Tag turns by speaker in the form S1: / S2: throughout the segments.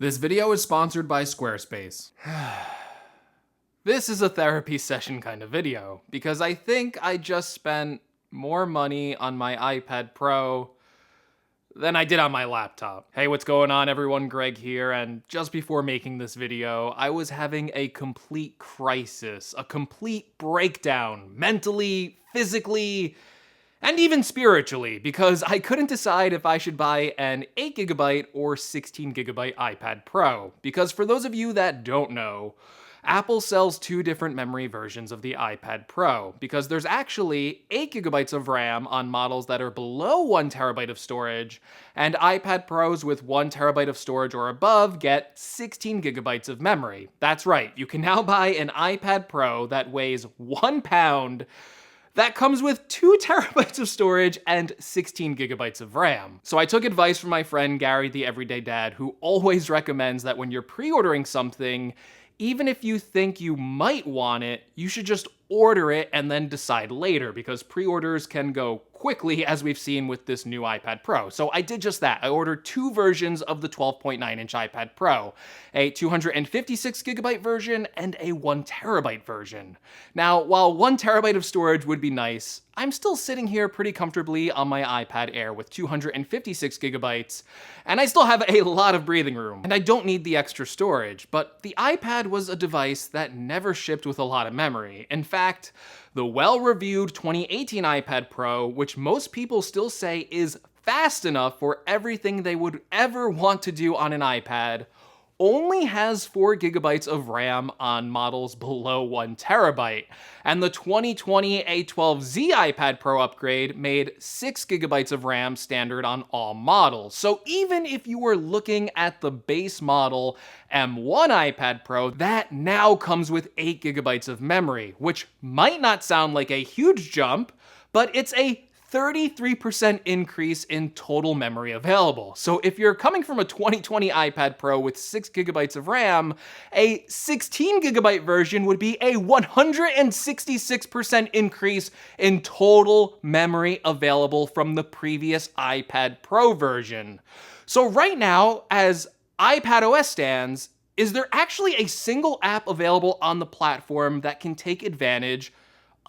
S1: This video is sponsored by Squarespace. This is a therapy session kind of video, because I think I just spent more money on my iPad Pro than I did on my laptop. Hey, what's going on everyone? Greg here, and just before making this video, I was having a complete crisis, a complete breakdown, mentally, physically, and even spiritually, because I couldn't decide if I should buy an 8GB or 16GB iPad Pro. Because for those of you that don't know, Apple sells two different memory versions of the iPad Pro, because there's actually 8GB of RAM on models that are below 1TB of storage, and iPad Pros with 1TB of storage or above get 16GB of memory. That's right, you can now buy an iPad Pro that weighs 1 pound that comes with 2TB of storage and 16GB of RAM. So I took advice from my friend Gary the Everyday Dad, who always recommends that when you're pre-ordering something, even if you think you might want it, you should just order it and then decide later, because pre-orders can go quickly, as we've seen with this new iPad Pro. So I did just that. I ordered two versions of the 12.9-inch iPad Pro, a 256GB version and a 1TB version. Now, while 1TB of storage would be nice, I'm still sitting here pretty comfortably on my iPad Air with 256GB, and I still have a lot of breathing room, and I don't need the extra storage. But the iPad was a device that never shipped with a lot of memory. In fact, the well-reviewed 2018 iPad Pro, which most people still say is fast enough for everything they would ever want to do on an iPad, only has 4GB of RAM on models below 1TB, and the 2020 A12Z iPad Pro upgrade made 6GB of RAM standard on all models. So even if you were looking at the base model M1 iPad Pro, that now comes with 8GB of memory, which might not sound like a huge jump, but it's a 33% increase in total memory available. So if you're coming from a 2020 iPad Pro with 6GB of RAM, a 16GB version would be a 166% increase in total memory available from the previous iPad Pro version. So right now, as iPadOS stands, is there actually a single app available on the platform that can take advantage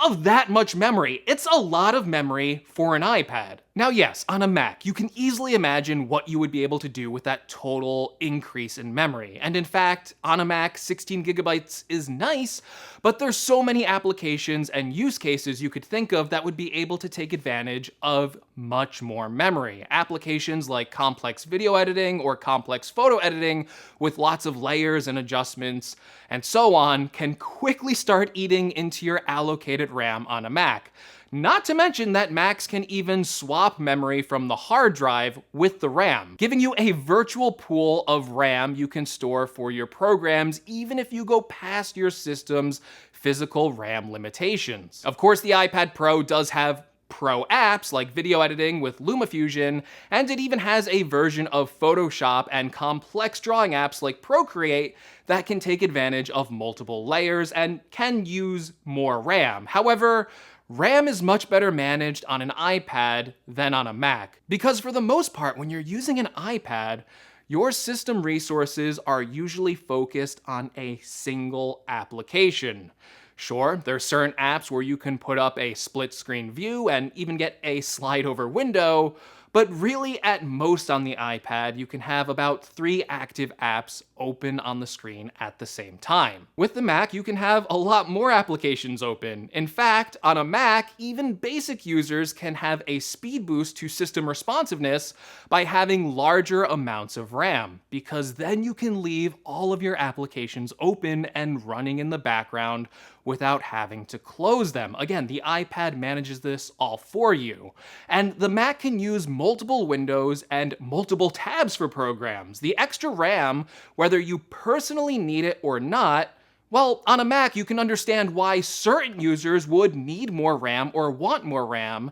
S1: of that much memory? It's a lot of memory for an iPad. Now yes, on a Mac, you can easily imagine what you would be able to do with that total increase in memory. And in fact, on a Mac, 16GB is nice, but there's so many applications and use cases you could think of that would be able to take advantage of much more memory. Applications like complex video editing or complex photo editing with lots of layers and adjustments and so on can quickly start eating into your allocated RAM on a Mac. Not to mention that Macs can even swap memory from the hard drive with the RAM, giving you a virtual pool of RAM you can store for your programs, even if you go past your system's physical RAM limitations. Of course, the iPad Pro does have Pro apps like video editing with LumaFusion, and it even has a version of Photoshop and complex drawing apps like Procreate that can take advantage of multiple layers and can use more RAM. However, RAM is much better managed on an iPad than on a Mac, because for the most part, when you're using an iPad, your system resources are usually focused on a single application. Sure, there's certain apps where you can put up a split screen view and even get a slide over window, but really at most on the iPad, you can have about 3 active apps open on the screen at the same time. With the Mac, you can have a lot more applications open. In fact, on a Mac, even basic users can have a speed boost to system responsiveness by having larger amounts of RAM, because then you can leave all of your applications open and running in the background without having to close them. Again, the iPad manages this all for you. And the Mac can use multiple windows and multiple tabs for programs. The extra RAM, whether you personally need it or not, well, on a Mac, you can understand why certain users would need more RAM or want more RAM.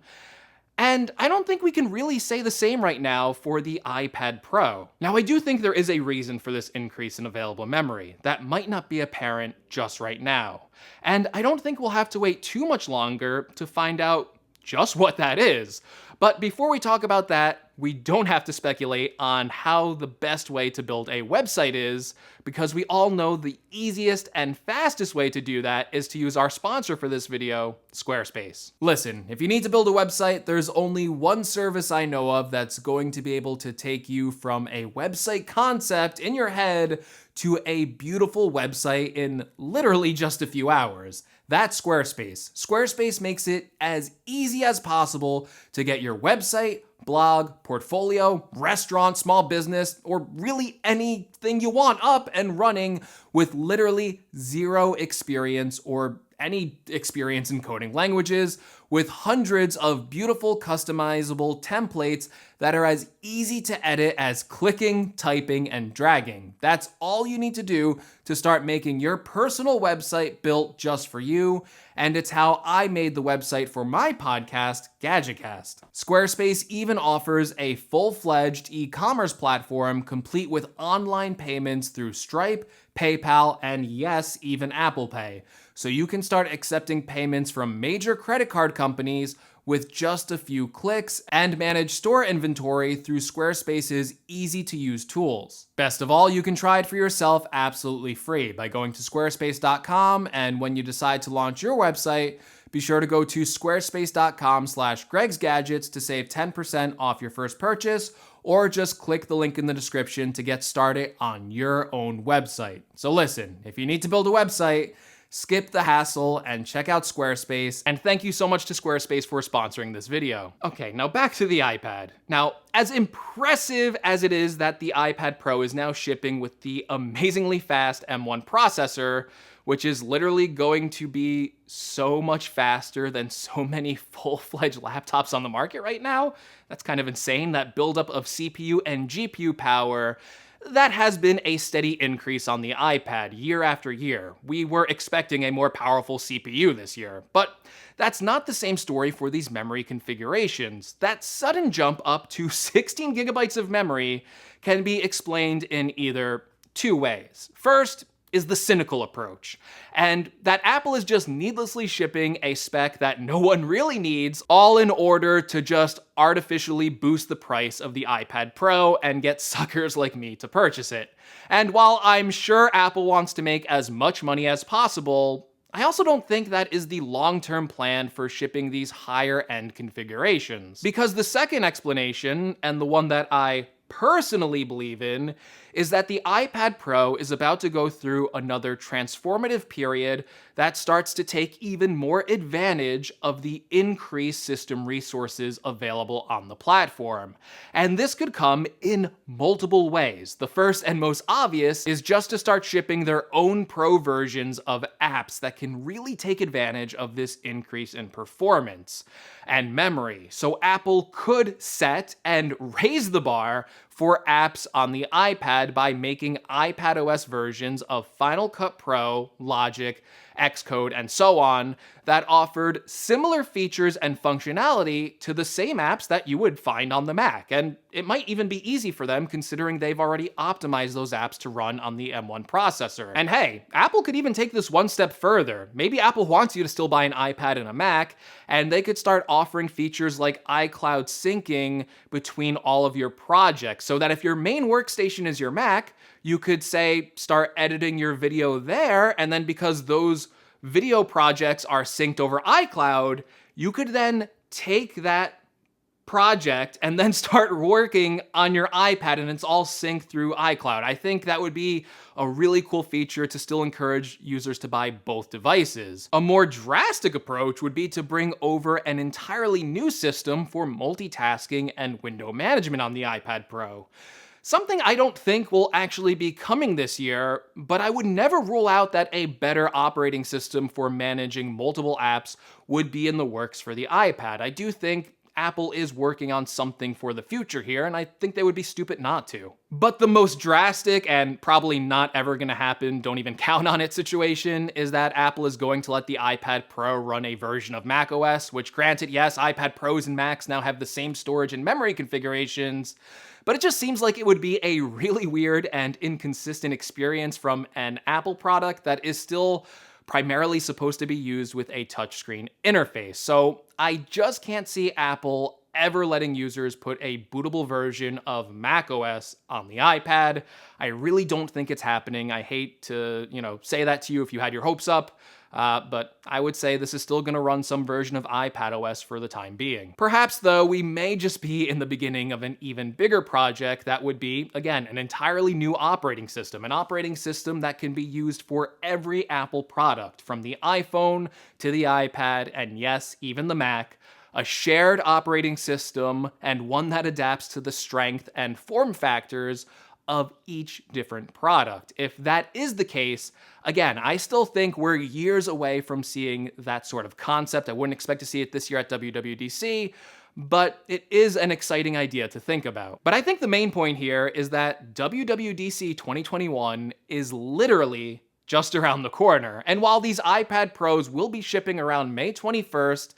S1: And I don't think we can really say the same right now for the iPad Pro. Now, I do think there is a reason for this increase in available memory that might not be apparent just right now. And I don't think we'll have to wait too much longer to find out just what that is. But before we talk about that, we don't have to speculate on how the best way to build a website is, because we all know the easiest and fastest way to do that is to use our sponsor for this video, Squarespace. Listen, if you need to build a website, there's only one service I know of that's going to be able to take you from a website concept in your head to a beautiful website in literally just a few hours. That's Squarespace. Squarespace makes it as easy as possible to get your website, blog, portfolio, restaurant, small business, or really anything you want up and running with literally zero experience or any experience in coding languages, with hundreds of beautiful customizable templates that are as easy to edit as clicking, typing, and dragging. That's all you need to do to start making your personal website built just for you, and it's how I made the website for my podcast, GadgetCast. Squarespace even offers a full-fledged e-commerce platform complete with online payments through Stripe, PayPal, and yes, even Apple Pay. So you can start accepting payments from major credit card companies with just a few clicks and manage store inventory through Squarespace's easy-to-use tools. Best of all, you can try it for yourself absolutely free by going to squarespace.com, and when you decide to launch your website, be sure to go to squarespace.com/GregsGadgets to save 10% off your first purchase, or just click the link in the description to get started on your own website. So listen, if you need to build a website, skip the hassle and check out Squarespace, and thank you so much to Squarespace for sponsoring this video. Okay, now back to the iPad. Now, as impressive as it is that the iPad Pro is now shipping with the amazingly fast M1 processor, which is literally going to be so much faster than so many full-fledged laptops on the market right now, that's kind of insane, that buildup of CPU and GPU power, that has been a steady increase on the iPad year after year. We were expecting a more powerful CPU this year, but that's not the same story for these memory configurations. That sudden jump up to 16 gigabytes of memory can be explained in either two ways. First is the cynical approach, and that Apple is just needlessly shipping a spec that no one really needs, all in order to just artificially boost the price of the iPad Pro and get suckers like me to purchase it. And while I'm sure Apple wants to make as much money as possible, I also don't think that is the long-term plan for shipping these higher-end configurations. Because the second explanation, and the one that I personally believe in, is that the iPad Pro is about to go through another transformative period that starts to take even more advantage of the increased system resources available on the platform. And this could come in multiple ways. The first and most obvious is just to start shipping their own Pro versions of apps that can really take advantage of this increase in performance and memory. So Apple could set and raise the bar for apps on the iPad by making iPadOS versions of Final Cut Pro, Logic, Xcode, and so on that offered similar features and functionality to the same apps that you would find on the Mac. And it might even be easy for them considering they've already optimized those apps to run on the M1 processor. And hey, Apple could even take this one step further. Maybe Apple wants you to still buy an iPad and a Mac, and they could start offering features like iCloud syncing between all of your projects, so that if your main workstation is your Mac, you could say start editing your video there, and then because those video projects are synced over iCloud, you could then take that project and then start working on your iPad, and it's all synced through iCloud. I think that would be a really cool feature to still encourage users to buy both devices. A more drastic approach would be to bring over an entirely new system for multitasking and window management on the iPad Pro. Something I don't think will actually be coming this year, but I would never rule out that a better operating system for managing multiple apps would be in the works for the iPad. I do think Apple is working on something for the future here, and I think they would be stupid not to. But the most drastic and probably not ever gonna happen, don't even count on it situation, is that Apple is going to let the iPad Pro run a version of macOS, which granted, yes, iPad Pros and Macs now have the same storage and memory configurations, but it just seems like it would be a really weird and inconsistent experience from an Apple product that is still primarily supposed to be used with a touchscreen interface. So I just can't see Apple ever letting users put a bootable version of macOS on the iPad. I really don't think it's happening. I hate to, say that to you if you had your hopes up. But I would say this is still going to run some version of iPadOS for the time being. Perhaps, though, we may just be in the beginning of an even bigger project that would be, again, an entirely new operating system. An operating system that can be used for every Apple product, from the iPhone to the iPad, and yes, even the Mac. A shared operating system, and one that adapts to the strength and form factors of each different product. If that is the case, again, I still think we're years away from seeing that sort of concept. I wouldn't expect to see it this year at WWDC, but it is an exciting idea to think about. But I think the main point here is that WWDC 2021 is literally just around the corner. And while these iPad Pros will be shipping around May 21st,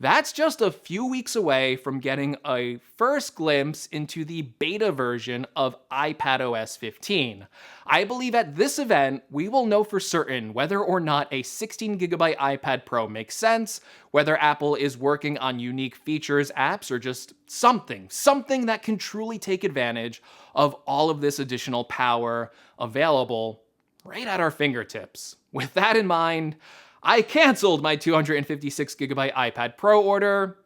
S1: that's just a few weeks away from getting a first glimpse into the beta version of iPadOS 15. I believe at this event, we will know for certain whether or not a 16GB iPad Pro makes sense, whether Apple is working on unique features, apps, or just something that can truly take advantage of all of this additional power available right at our fingertips. With that in mind, I canceled my 256GB iPad Pro order,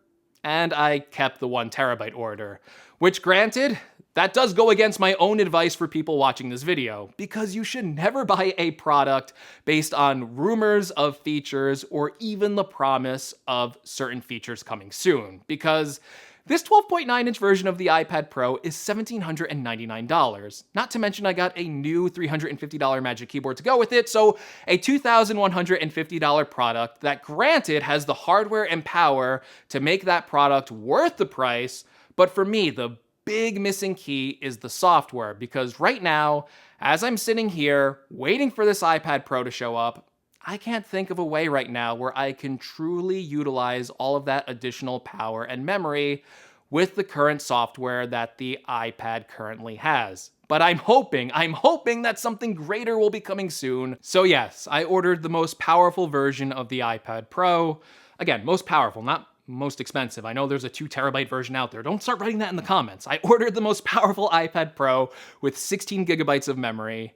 S1: and I kept the 1TB order, which, granted, that does go against my own advice for people watching this video, because you should never buy a product based on rumors of features or even the promise of certain features coming soon, because this 12.9-inch version of the iPad Pro is $1,799. Not to mention I got a new $350 Magic Keyboard to go with it, so a $2,150 product that, granted, has the hardware and power to make that product worth the price, but for me, the big missing key is the software, because right now, as I'm sitting here waiting for this iPad Pro to show up, I can't think of a way right now where I can truly utilize all of that additional power and memory with the current software that the iPad currently has. But I'm hoping that something greater will be coming soon. So yes, I ordered the most powerful version of the iPad Pro. Again, most powerful, not most expensive. I know there's a 2TB version out there. Don't start writing that in the comments. I ordered the most powerful iPad Pro with 16GB of memory,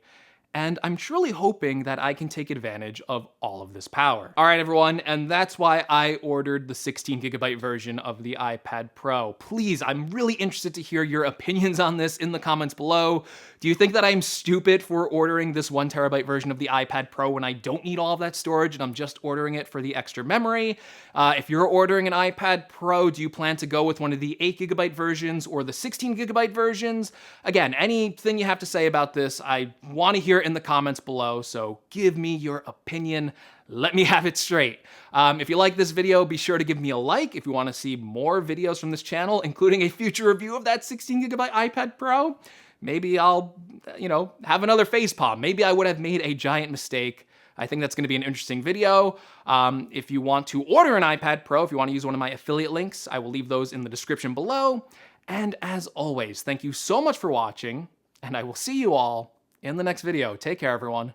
S1: and I'm truly hoping that I can take advantage of all of this power. All right, everyone, and that's why I ordered the 16GB version of the iPad Pro. Please, I'm really interested to hear your opinions on this in the comments below. Do you think that I'm stupid for ordering this 1TB version of the iPad Pro when I don't need all of that storage and I'm just ordering it for the extra memory? If you're ordering an iPad Pro, do you plan to go with one of the 8GB versions or the 16GB versions? Again, anything you have to say about this, I want to hear in the comments below, so give me your opinion. Let me have it straight. If you like this video, be sure to give me a like. If you want to see more videos from this channel, including a future review of that 16GB iPad Pro, maybe I'll, have another facepalm. Maybe I would have made a giant mistake. I think that's going to be an interesting video. If you want to order an iPad Pro, if you want to use one of my affiliate links, I will leave those in the description below. And as always, thank you so much for watching, and I will see you all in the next video. Take care, everyone.